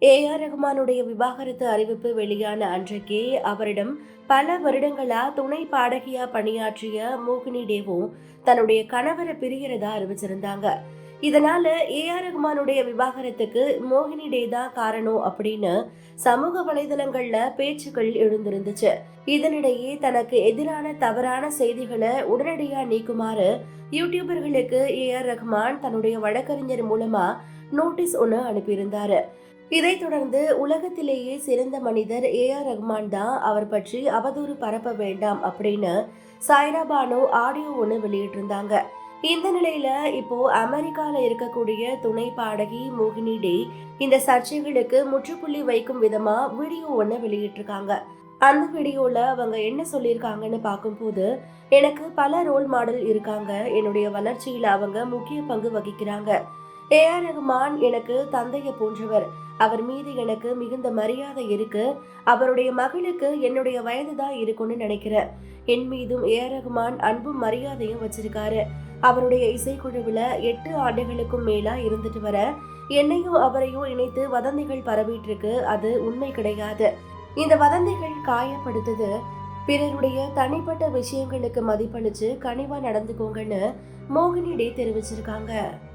A.R.. ரஹ்மானுடைய விவாகரத்து அறிவிப்பு வெளியான அன்றைக்கே அவரிடம் பல வருடங்களா துணை பாடகியா பணியாற்றிய மோகினி டேவும் தன்னுடைய கணவரை பிரியறதா அறிவிச்சிருந்தாங்க. இதனால ஏ.ஆர். ரஹ்மானுடைய விவாகரத்துக்கு மோகினி டே தான் காரணம் அப்படின்னு சமூக வலைதளங்கள்ல பேச்சுக்கள் எழுந்திருந்துச்சு. இதனிடையே தனக்கு எதிரான தவறான செய்திகளை உடனடியா நீக்குமாறு யூடியூபர்களுக்கு ஏ.ஆர். ரஹ்மான் தன்னுடைய வழக்கறிஞர் மூலமா நோட்டீஸ் ஒன்னு அனுப்பியிருந்தாரு. இதைத் தொடர்ந்து உலகத்திலேயே சிறந்த மனிதர் ஏ.ஆர். ரஹ்மான் தான், அவர் பற்றி அவதூறு பரப்ப வேண்டாம் அப்படின்னு சாய்ரா பானு ஆடியோ ஒன்று வெளியிட்டிருந்தாங்க. இந்த நிலையில இப்போ அமெரிக்கால இருக்கக்கூடிய துணை பாடகி மோகினி டே இந்த சர்ச்சைகளுக்கு முற்றுப்புள்ளி வைக்கும் விதமா வீடியோ ஒன்று வெளியிட்டிருக்காங்க. அந்த வீடியோல அவங்க என்ன சொல்லியிருக்காங்கன்னு பார்க்கும்போது, எனக்கு பல ரோல் மாடல் இருக்காங்க, என்னுடைய வளர்ச்சியில அவங்க முக்கிய பங்கு வகிக்கிறாங்க. ஏ.ஆர். ரஹ்மான் எனக்கு தந்தையை போன்றவர், அவர் மீது எனக்கு மிகுந்த மரியாதை இருக்கு. அவருடைய மகளுக்கு என்னுடைய வயது தான் இருக்கும்னு நினைக்கிறேன். என் மீதும் ஏ.ஆர். ரஹ்மான் அன்பும் மரியாதையும் வச்சிருக்காரு. அவருடைய இசைக்குழுவில் 8 ஆண்டுகளுக்கும் மேலா இருந்துட்டு வர என்னையும் அவரையும் இணைத்து வதந்திகள் பரவிட்டு இருக்கு. அது உண்மை கிடையாது. இந்த வதந்திகள் காயப்படுத்துது. பிறருடைய தனிப்பட்ட விஷயங்களுக்கு மதிப்பளிச்சு கனிவா நடந்துக்கோங்கன்னு மோகினி டே தெரிவிச்சிருக்காங்க.